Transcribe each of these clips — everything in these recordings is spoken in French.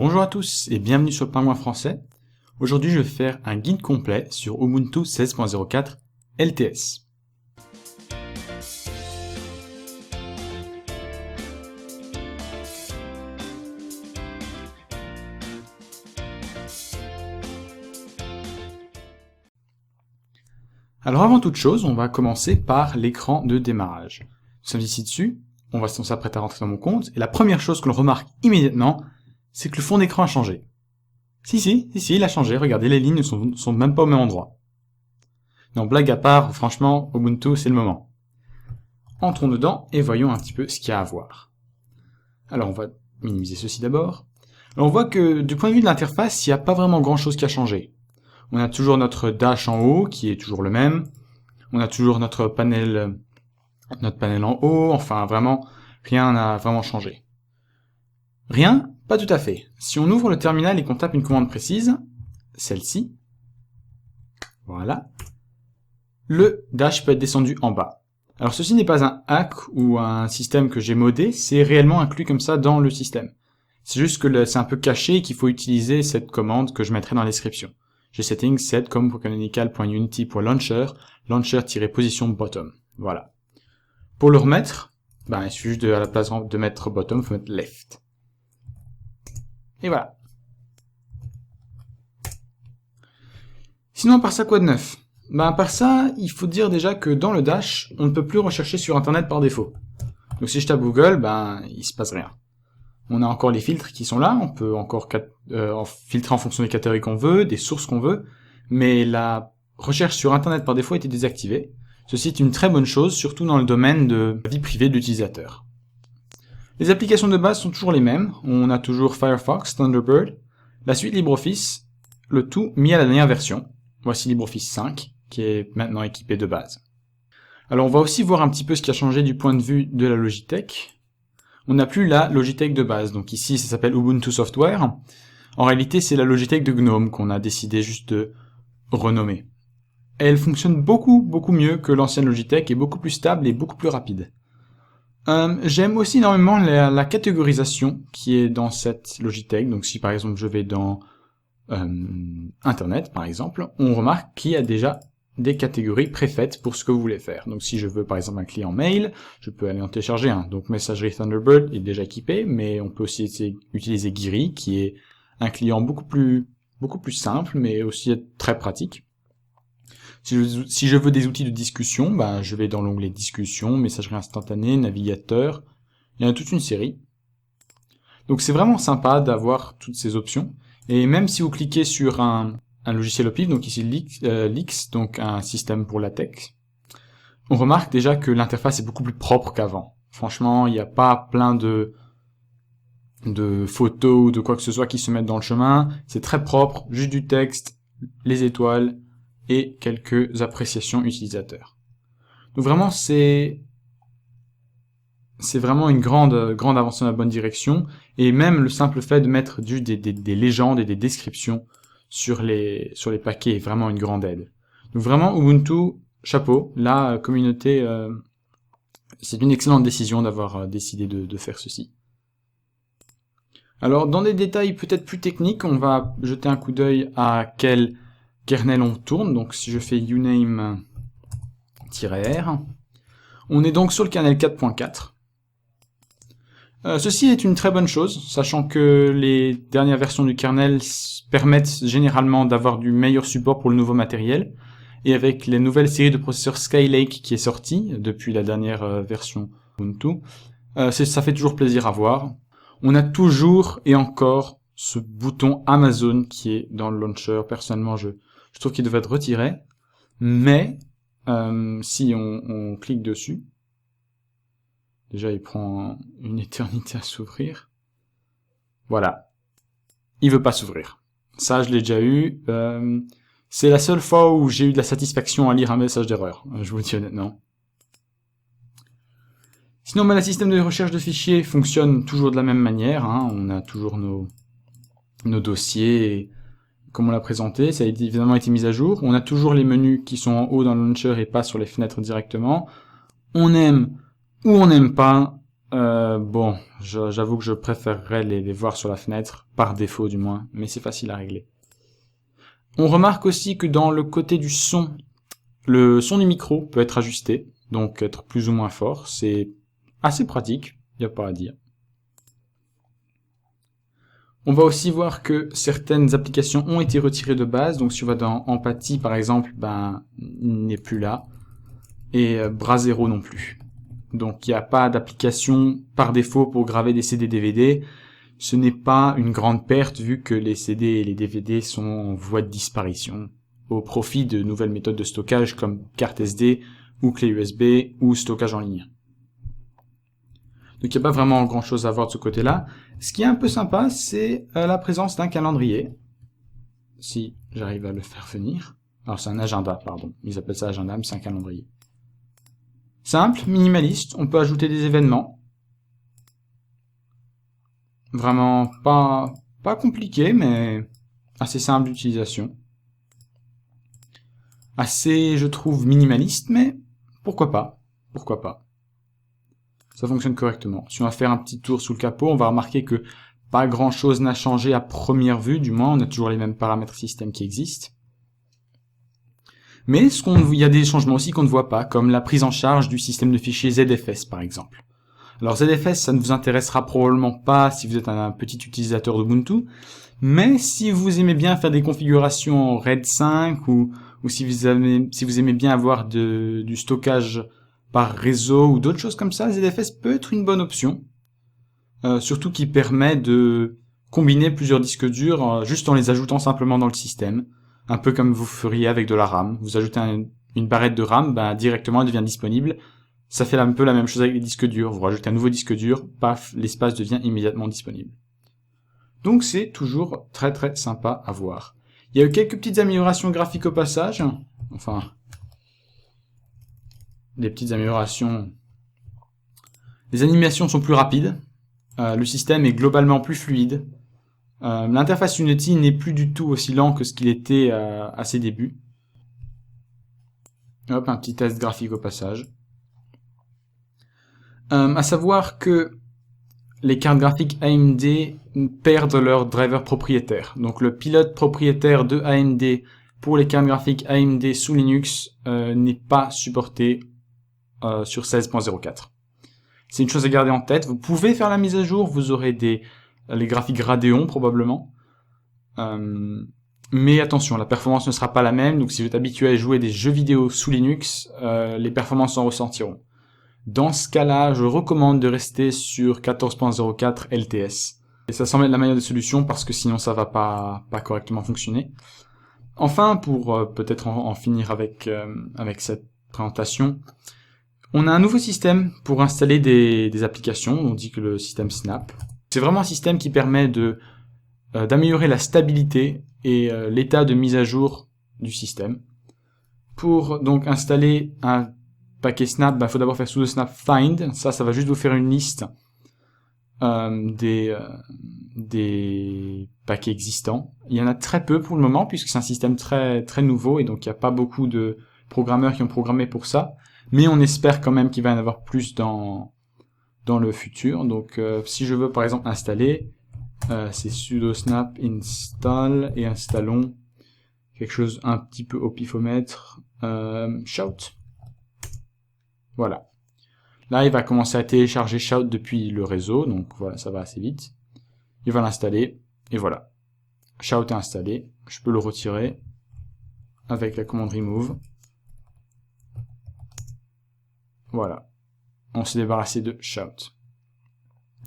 Bonjour à tous et bienvenue sur le Pingouin français. Aujourd'hui je vais faire un guide complet sur Ubuntu 16.04 LTS. Alors avant toute chose, on va commencer par l'écran de démarrage. Nous sommes ici dessus, on s'apprête à rentrer dans mon compte, et la première chose que l'on remarque immédiatement, c'est que le fond d'écran a changé. Si, il a changé, regardez, les lignes ne sont même pas au même endroit. Non, blague à part, franchement, Ubuntu, c'est le moment. Entrons dedans et voyons un petit peu ce qu'il y a à voir. Alors on va minimiser ceci d'abord. Alors on voit que du point de vue de l'interface, il n'y a pas vraiment grand chose qui a changé. On a toujours notre dash en haut, qui est toujours le même. On a toujours notre panel en haut, enfin vraiment, rien n'a vraiment changé. Rien? Pas tout à fait. Si on ouvre le terminal et qu'on tape une commande précise, celle-ci, voilà, le dash peut être descendu en bas. Alors ceci n'est pas un hack ou un système que j'ai modé, c'est réellement inclus comme ça dans le système. C'est juste que c'est un peu caché et qu'il faut utiliser cette commande que je mettrai dans la description. gsettings set com.canonical.unity.launcher, launcher-position bottom. Voilà. Pour le remettre, il suffit juste à la place de mettre bottom, il faut mettre left. Et voilà. Sinon, à part ça, quoi de neuf? À part ça, il faut dire déjà que dans le Dash, on ne peut plus rechercher sur Internet par défaut. Donc si je tape Google, il se passe rien. On a encore les filtres qui sont là, on peut encore filtrer en fonction des catégories qu'on veut, des sources qu'on veut, mais la recherche sur Internet par défaut a été désactivée. Ceci est une très bonne chose, surtout dans le domaine de la vie privée de l'utilisateur. Les applications de base sont toujours les mêmes. On a toujours Firefox, Thunderbird, la suite LibreOffice, le tout mis à la dernière version. Voici LibreOffice 5, qui est maintenant équipé de base. Alors on va aussi voir un petit peu ce qui a changé du point de vue de la Logitech. On n'a plus la Logitech de base, donc ici ça s'appelle Ubuntu Software. En réalité c'est la Logitech de GNOME qu'on a décidé juste de renommer. Elle fonctionne beaucoup mieux que l'ancienne Logitech et beaucoup plus stable et beaucoup plus rapide. J'aime aussi énormément la catégorisation qui est dans cette Logitech. Donc si par exemple je vais dans Internet par exemple, on remarque qu'il y a déjà des catégories préfaites pour ce que vous voulez faire. Donc si je veux par exemple un client mail, je peux aller en télécharger un. Donc messagerie Thunderbird est déjà équipé, mais on peut aussi utiliser Geary qui est un client beaucoup plus simple mais aussi très pratique. Si je veux des outils de discussion, je vais dans l'onglet discussion, messagerie instantanée, navigateur, il y en a toute une série. Donc c'est vraiment sympa d'avoir toutes ces options. Et même si vous cliquez sur un logiciel au pif, donc ici Lix, donc un système pour latex, on remarque déjà que l'interface est beaucoup plus propre qu'avant. Franchement, il n'y a pas plein de photos ou de quoi que ce soit qui se mettent dans le chemin. C'est très propre, juste du texte, les étoiles, et quelques appréciations utilisateurs. Donc vraiment, c'est vraiment une grande avancée dans la bonne direction, et même le simple fait de mettre des légendes et des descriptions sur les paquets est vraiment une grande aide. Donc vraiment, Ubuntu, chapeau, la communauté, c'est une excellente décision d'avoir décidé de faire ceci. Alors, dans des détails peut-être plus techniques, on va jeter un coup d'œil à quel kernel on tourne. Donc si je fais uname-r, on est donc sur le kernel 4.4. Ceci est une très bonne chose, sachant que les dernières versions du kernel permettent généralement d'avoir du meilleur support pour le nouveau matériel, et avec les nouvelles séries de processeurs Skylake qui est sortie depuis la dernière version Ubuntu, ça fait toujours plaisir à voir. On a toujours et encore ce bouton Amazon qui est dans le launcher. Personnellement, je trouve qu'il devrait être retiré, mais si on clique dessus, déjà il prend une éternité à s'ouvrir. Voilà, il veut pas s'ouvrir. Ça, je l'ai déjà eu. C'est la seule fois où j'ai eu de la satisfaction à lire un message d'erreur, je vous le dis honnêtement. Sinon, le système de recherche de fichiers fonctionne toujours de la même manière. On a toujours nos dossiers, comme on l'a présenté, ça a évidemment été mis à jour. On a toujours les menus qui sont en haut dans le launcher et pas sur les fenêtres directement. On aime ou on n'aime pas Bon, j'avoue que je préférerais les voir sur la fenêtre, par défaut du moins, mais c'est facile à régler. On remarque aussi que dans le côté du son, le son du micro peut être ajusté, donc être plus ou moins fort. C'est assez pratique, il n'y a pas à dire. On va aussi voir que certaines applications ont été retirées de base, donc si on va dans Empathie par exemple, il n'est plus là, et Brasero non plus. Donc il n'y a pas d'application par défaut pour graver des CD-DVD. Ce n'est pas une grande perte vu que les CD et les DVD sont en voie de disparition, au profit de nouvelles méthodes de stockage comme carte SD ou clé USB ou stockage en ligne. Donc il n'y a pas vraiment grand chose à voir de ce côté-là. Ce qui est un peu sympa, c'est la présence d'un calendrier. Si j'arrive à le faire venir. Alors c'est un agenda, pardon. Ils appellent ça agenda, mais c'est un calendrier. Simple, minimaliste, on peut ajouter des événements. Vraiment pas compliqué, mais assez simple d'utilisation. Assez, je trouve, minimaliste, mais pourquoi pas. Pourquoi pas. Ça fonctionne correctement. Si on va faire un petit tour sous le capot, on va remarquer que pas grand chose n'a changé à première vue, du moins on a toujours les mêmes paramètres système qui existent. Mais il y a des changements aussi qu'on ne voit pas, comme la prise en charge du système de fichiers ZFS par exemple. Alors ZFS, ça ne vous intéressera probablement pas si vous êtes un petit utilisateur d'Ubuntu, mais si vous aimez bien faire des configurations en RAID 5 ou si vous aimez bien avoir du stockage par réseau ou d'autres choses comme ça, ZFS peut être une bonne option. Surtout qui permet de combiner plusieurs disques durs juste en les ajoutant simplement dans le système. Un peu comme vous feriez avec de la RAM. Vous ajoutez une barrette de RAM, directement elle devient disponible. Ça fait un peu la même chose avec les disques durs. Vous rajoutez un nouveau disque dur, paf, l'espace devient immédiatement disponible. Donc c'est toujours très très sympa à voir. Il y a eu quelques petites améliorations graphiques au passage. Enfin, des petites améliorations. Les animations sont plus rapides. Le système est globalement plus fluide. L'interface Unity n'est plus du tout aussi lent que ce qu'il était à ses débuts. Hop, un petit test graphique au passage. À savoir que les cartes graphiques AMD perdent leur driver propriétaire. Donc le pilote propriétaire de AMD pour les cartes graphiques AMD sous Linux n'est pas supporté sur 16.04. C'est une chose à garder en tête. Vous pouvez faire la mise à jour, vous aurez les graphiques Radeon probablement. Mais attention, la performance ne sera pas la même. Donc si vous êtes habitué à jouer des jeux vidéo sous Linux, les performances en ressentiront. Dans ce cas-là, je recommande de rester sur 14.04 LTS. Et ça semble être la meilleure des solutions parce que sinon ça va pas correctement fonctionner. Enfin, pour peut-être en finir avec cette présentation, on a un nouveau système pour installer des applications. On dit que le système Snap. C'est vraiment un système qui permet d'améliorer la stabilité et l'état de mise à jour du système. Pour donc installer un paquet Snap, il faut d'abord faire sudo snap find. Ça va juste vous faire une liste des paquets existants. Il y en a très peu pour le moment puisque c'est un système très très nouveau et donc il n'y a pas beaucoup de programmeurs qui ont programmé pour ça. Mais on espère quand même qu'il va y en avoir plus dans le futur. Donc si je veux par exemple installer, c'est sudo snap install et installons quelque chose un petit peu au pifomètre, Shout. Voilà. Là, il va commencer à télécharger Shout depuis le réseau, donc voilà, ça va assez vite. Il va l'installer, et voilà. Shout est installé. Je peux le retirer avec la commande remove. Voilà. On s'est débarrassé de Shout.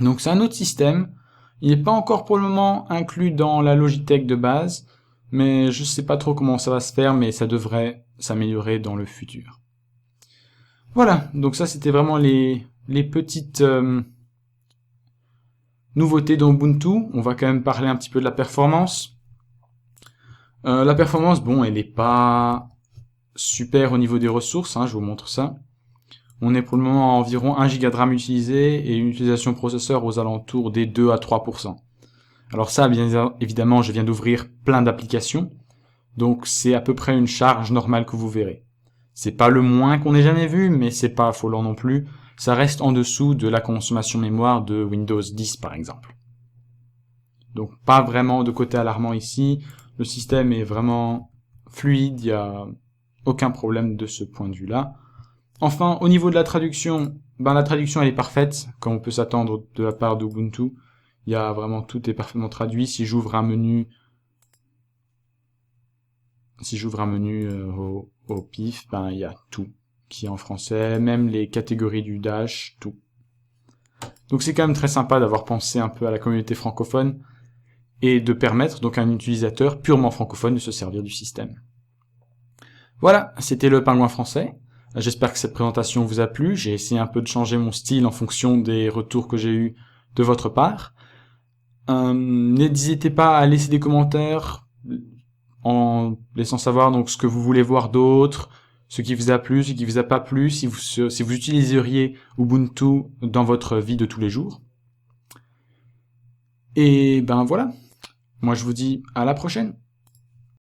Donc c'est un autre système. Il n'est pas encore pour le moment inclus dans la Logitech de base, mais je sais pas trop comment ça va se faire, mais ça devrait s'améliorer dans le futur. Voilà, donc ça c'était vraiment les petites nouveautés d'Ubuntu. On va quand même parler un petit peu de la performance. La performance, bon, elle n'est pas super au niveau des ressources, je vous montre ça. On est pour le moment à environ 1 Go de RAM utilisé et une utilisation processeur aux alentours des 2 à 3%. Alors ça, bien évidemment, je viens d'ouvrir plein d'applications, donc c'est à peu près une charge normale que vous verrez. C'est pas le moins qu'on ait jamais vu, mais c'est pas affolant non plus. ça reste en dessous de la consommation mémoire de Windows 10 par exemple. Donc pas vraiment de côté alarmant ici, le système est vraiment fluide, il n'y a aucun problème de ce point de vue-là. Enfin, au niveau de la traduction, la traduction elle est parfaite, comme on peut s'attendre de la part d'Ubuntu. Il y a vraiment, tout est parfaitement traduit. Si j'ouvre un menu, au pif, il y a tout qui est en français, même les catégories du Dash, tout. Donc c'est quand même très sympa d'avoir pensé un peu à la communauté francophone et de permettre donc à un utilisateur purement francophone de se servir du système. Voilà, c'était le Pingouin français. J'espère que cette présentation vous a plu. J'ai essayé un peu de changer mon style en fonction des retours que j'ai eus de votre part. N'hésitez pas à laisser des commentaires en laissant savoir donc ce que vous voulez voir d'autre, ce qui vous a plu, ce qui vous a pas plu, si vous utiliseriez Ubuntu dans votre vie de tous les jours. Et voilà. Moi je vous dis à la prochaine.